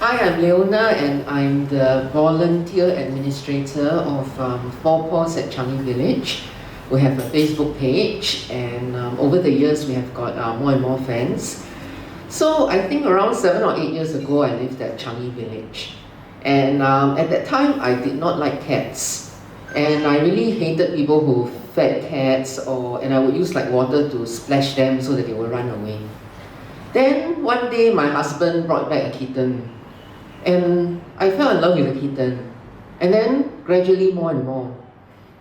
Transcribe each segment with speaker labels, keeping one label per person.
Speaker 1: Hi, I'm Leona and I'm the volunteer administrator of Paws at Changi Village. We have a Facebook page and over the years we have got more and more fans. So I think around 7 or 8 years ago I lived at Changi Village. And at that time I did not like cats. And I really hated people who fed cats and I would use like water to splash them so that they would run away. Then one day my husband brought back a kitten. And I fell in love with the kitten. And then gradually more and more.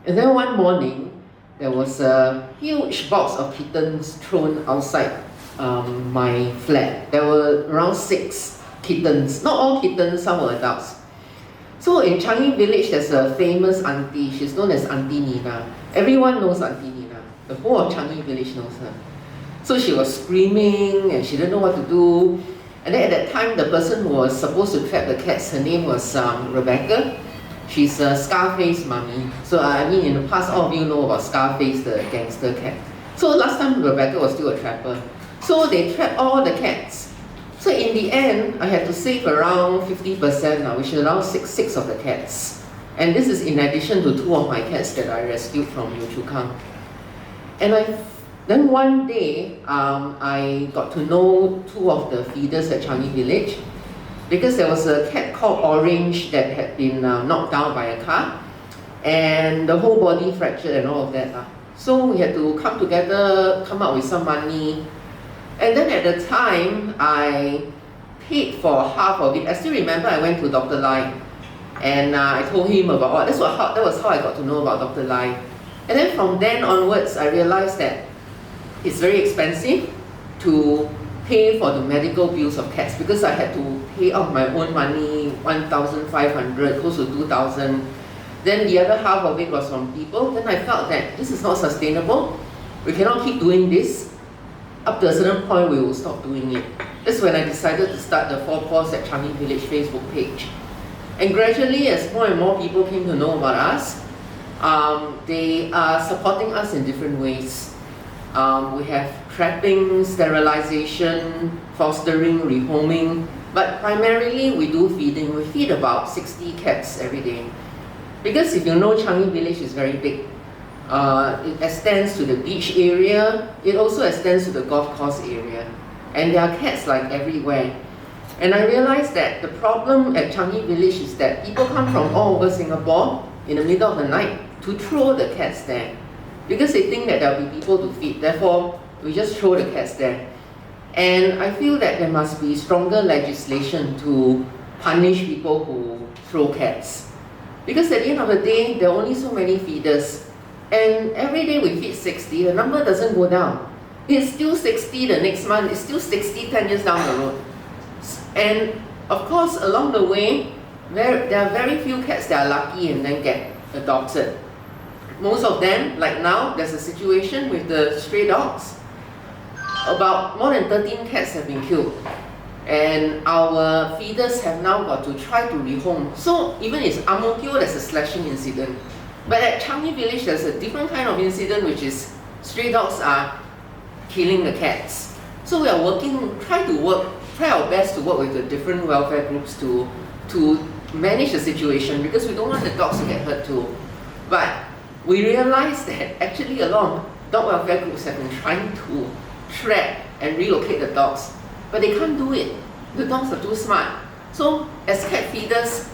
Speaker 1: And then one morning, there was a huge box of kittens thrown outside my flat. There were around 6 kittens. Not all kittens, some were adults. So in Changi Village, there's a famous auntie. She's known as Auntie Nina. Everyone knows Auntie Nina. The whole of Changi Village knows her. So she was screaming and she didn't know what to do. And then at that time, the person who was supposed to trap the cats, her name was Rebecca. She's a Scarface mummy. So I mean, in the past, all of you know about Scarface, the gangster cat. So last time, Rebecca was still a trapper. So they trapped all the cats. So in the end, I had to save around 50% now, which is around six of the cats. And this is in addition to 2 of my cats that I rescued from Yio Chu Kang. And then one day, I got to know 2 of the feeders at Changi Village because there was a cat called Orange that had been knocked down by a car and the whole body fractured and all of that. So we had to come together, come up with some money. And then at the time, I paid for half of it. I still remember I went to Dr. Lai and I told him about, that was how I got to know about Dr. Lai. And then from then onwards, I realized that it's very expensive to pay for the medical bills of cats because I had to pay out my own money, 1,500, close to 2,000. Then the other half of it was from people. Then I felt that this is not sustainable. We cannot keep doing this. Up to a certain point, we will stop doing it. That's when I decided to start the Paws at Changi Village Facebook page. And gradually, as more and more people came to know about us, they are supporting us in different ways. We have trapping, sterilization, fostering, rehoming, but primarily we do feeding. We feed about 60 cats every day. Because if you know, Changi Village is very big. It extends to the beach area, it also extends to the golf course area. And there are cats like everywhere. And I realized that the problem at Changi Village is that people come from all over Singapore in the middle of the night to throw the cats there. Because they think that there will be people to feed, therefore we just throw the cats there. And I feel that there must be stronger legislation to punish people who throw cats. Because at the end of the day, there are only so many feeders. And every day we feed 60, the number doesn't go down. It's still 60 the next month, it's still 60 10 years down the road. And of course, along the way, there are very few cats that are lucky and then get adopted. Most of them, like now, there's a situation with the stray dogs. About more than 13 cats have been killed. And our feeders have now got to try to rehome. So even in Ang Mo Kio, there's a slashing incident. But at Changi Village, there's a different kind of incident, which is stray dogs are killing the cats. So we are try our best to work with the different welfare groups to manage the situation because we don't want the dogs to get hurt too. But we realized that actually a lot of dog welfare groups have been trying to trap and relocate the dogs, but they can't do it. The dogs are too smart. So as cat feeders,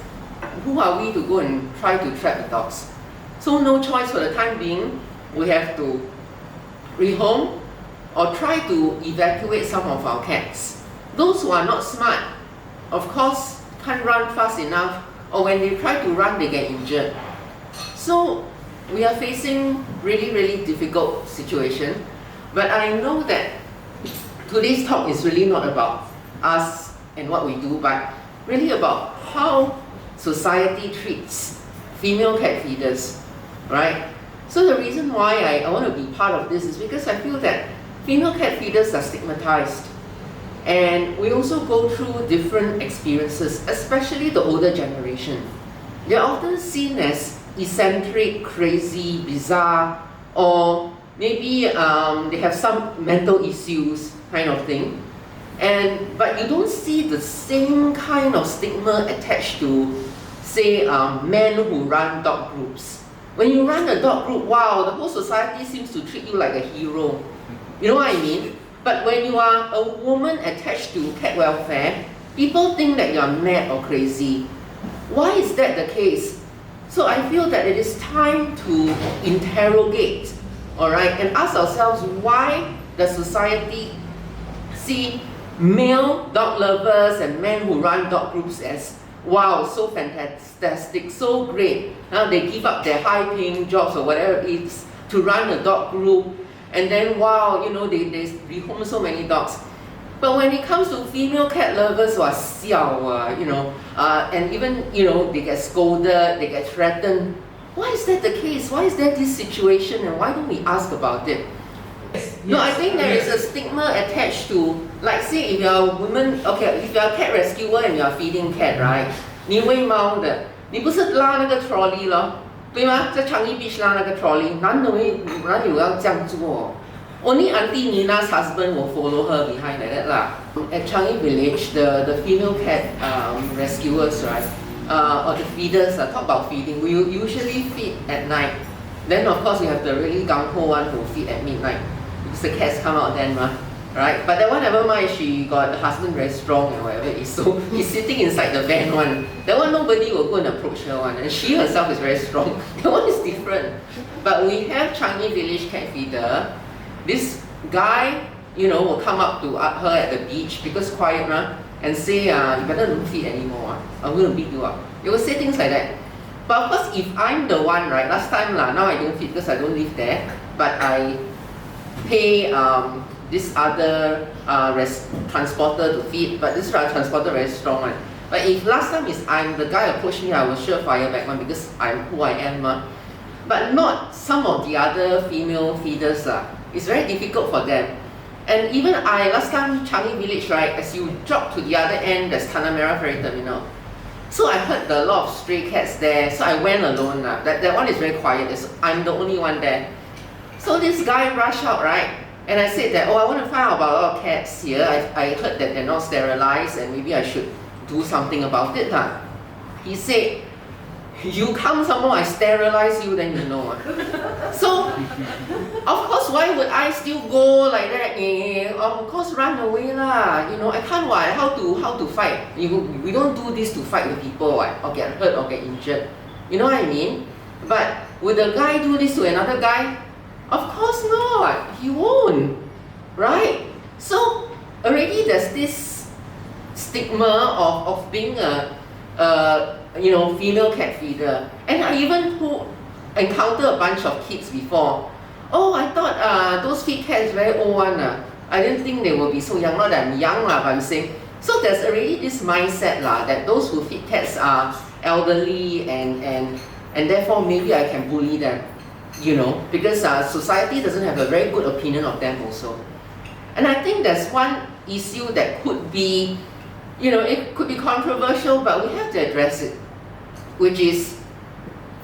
Speaker 1: who are we to go and try to trap the dogs? So no choice for the time being, we have to rehome or try to evacuate some of our cats. Those who are not smart, of course, can't run fast enough, or when they try to run, they get injured. So we are facing really difficult situation, but I know that today's talk is really not about us and what we do, but really about how society treats female cat feeders, right? So the reason why I want to be part of this is because I feel that female cat feeders are stigmatized. And we also go through different experiences, especially the older generation. They're often seen as eccentric, crazy, bizarre, or maybe they have some mental issues kind of thing. But you don't see the same kind of stigma attached to, say, men who run dog groups. When you run a dog group, wow, the whole society seems to treat you like a hero. You know what I mean? But when you are a woman attached to cat welfare, people think that you are mad or crazy. Why is that the case? So I feel that it is time to interrogate, all right, and ask ourselves, why does society see male dog lovers and men who run dog groups as, wow, so fantastic, so great. They give up their high-paying jobs or whatever it is to run a dog group, and then wow, you know, they rehome so many dogs. But when it comes to female cat lovers who are xiao, you know, and even, you know, they get scolded, they get threatened. Why is that the case? Why is there this situation, and why don't we ask about it?
Speaker 2: Yes.
Speaker 1: No, I think there is a stigma attached to, like say if you're a woman, okay, if you're a cat rescuer and you're feeding cat, right? 你喂猫的，你不是拉那个 trolley 咯，对吗？在 Changi Beach 拉那个 trolley，哪有要这样做？Only Auntie Nina's husband will follow her behind like that lah. At Changi Village, the female cat rescuers, right, or the feeders, talk about feeding. We usually feed at night. Then of course you have the really gung-ho one who feed at midnight because the cats come out then, right? But that one, never mind. She got the husband very strong and whatever it is, so he's sitting inside the van one. That one nobody will go and approach her one, and she herself is very strong. That one is different. But we have Changi Village cat feeder. This guy, you know, will come up to her at the beach because quiet, and say, you better don't feed anymore. I'm going to beat you up. They will say things like that. But of course, if I'm the one, right, last time, now I don't feed because I don't live there, but I pay this other transporter to feed, but this transporter very strong one. But if last time is I'm the guy approached me, I will sure fire back one because I'm who I am. But not some of the other female feeders. It's very difficult for them. And even last time Changi Village, right, as you drop to the other end, there's Tanah Merah Ferry Terminal. So I heard a lot of stray cats there, so I went alone. That one is very quiet, I'm the only one there. So this guy rushed out, right? And I said that, I want to find out about a lot of cats here. I heard that they're not sterilized and maybe I should do something about it. He said, you come some more, I sterilize you, then you know. So, of course, why would I still go like that? Of course, run away lah. You know, I can't. How to fight? We don't do this to fight with people, or get hurt or get injured. You know what I mean? But would a guy do this to another guy? Of course not. He won't, right? So already there's this stigma of being a female cat feeder. And I even encountered a bunch of kids before. Oh, I thought those feed cats very old one. I didn't think they will be so young. Not that I'm young, but I'm saying. So there's already this mindset that those who feed cats are elderly and therefore maybe I can bully them, you know, because society doesn't have a very good opinion of them also. And I think there's one issue that could be, you know, it could be controversial, but we have to address it, which is,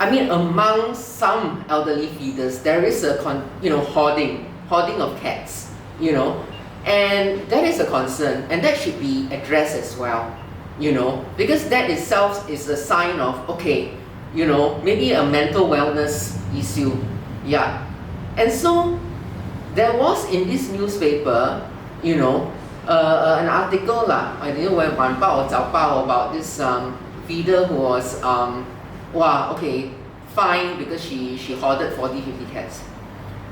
Speaker 1: I mean, among some elderly feeders, there is a hoarding of cats, you know, and that is a concern, and that should be addressed as well, you know, because that itself is a sign of, okay, you know, maybe a mental wellness issue, yeah. And so there was in this newspaper, you know, an article I didn't know where about this feeder who was fined because she hoarded 40-50 cats.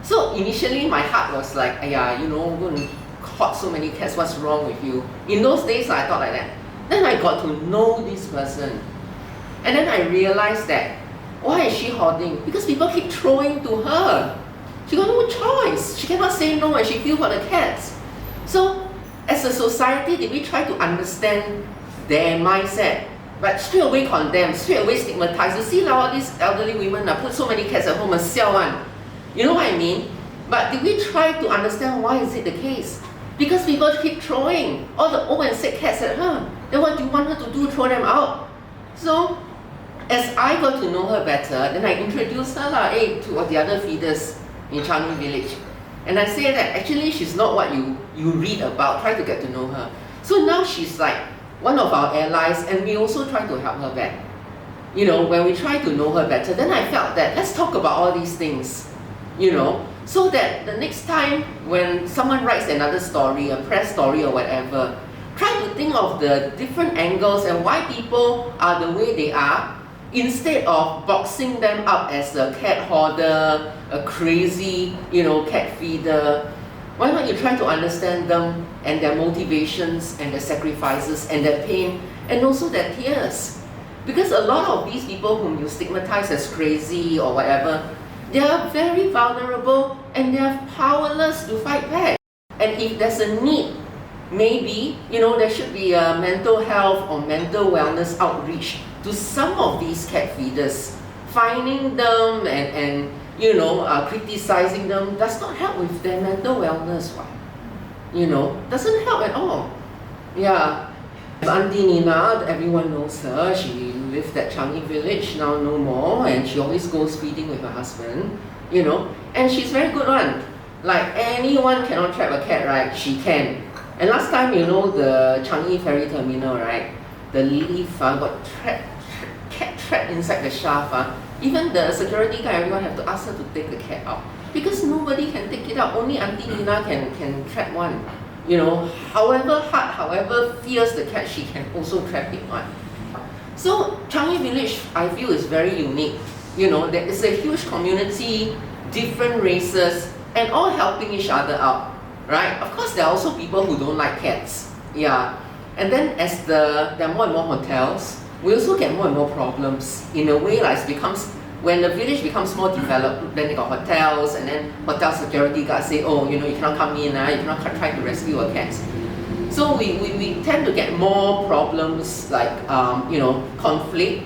Speaker 1: So initially my heart was like, you know, I'm going to hoard so many cats, what's wrong with you? In those days I thought like that. Then I got to know this person, and then I realized that, why is she hoarding? Because people keep throwing to her. She got no choice. She cannot say no and she feels for the cats. So as a society, did we try to understand their mindset? But straight away condemn, straight away stigmatize. You see all these elderly women put so many cats at home and sell one. You know what I mean? But did we try to understand why is it the case? Because people keep throwing all the old and sick cats at her. Then what do you want her to do? Throw them out? So as I got to know her better, then I introduced her to the other feeders in Changi Village. And I say that actually she's not what you read about. Try to get to know her. So now she's like one of our allies, and we also try to help her back. You know, when we try to know her better, then I felt that let's talk about all these things, you know, so that the next time when someone writes another story, a press story or whatever, try to think of the different angles and why people are the way they are, instead of boxing them up as a cat hoarder, a crazy, you know, cat feeder. Why not you try to understand them and their motivations and their sacrifices and their pain and also their tears? Because a lot of these people whom you stigmatize as crazy or whatever, they are very vulnerable and they are powerless to fight back. And if there's a need, maybe, you know, there should be a mental health or mental wellness outreach to some of these cat feeders. Finding them and you know, criticizing them does not help with their mental wellness, right? You know, doesn't help at all. Yeah. Auntie Nina, everyone knows her. She lived at Changi village, now no more, and she always goes feeding with her husband, you know, and she's very good one. Like anyone cannot trap a cat, right? She can. And last time, you know, the Changi ferry terminal, right? The leaf got cat trapped inside the shaft. Even the security guy, everyone have to ask her to take the cat out. Because nobody can take it out, only Auntie Nina can trap one. You know, however hard, however fierce the cat, she can also trap it one. So Changi village, I feel, is very unique. You know, there is a huge community, different races, and all helping each other out, right? Of course, there are also people who don't like cats, yeah. And then as there are more and more hotels, we also get more and more problems. In a way, like it becomes, when the village becomes more developed, then they got hotels, and then hotel security guards say, oh, you know, you cannot come in, you cannot try to rescue a cat. So we tend to get more problems like, you know, conflict.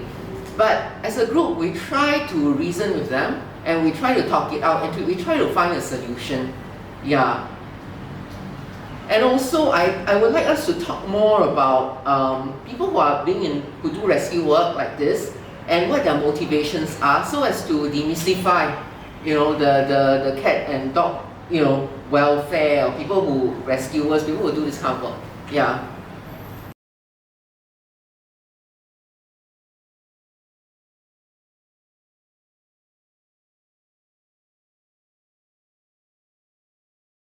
Speaker 1: But as a group, we try to reason with them, and we try to talk it out, and we try to find a solution. Yeah. And also, I would like us to talk more about people who are who do rescue work like this, and what their motivations are, so as to demystify, you know, the cat and dog, you know, welfare, or people who rescuers, people who do this kind of work. Yeah.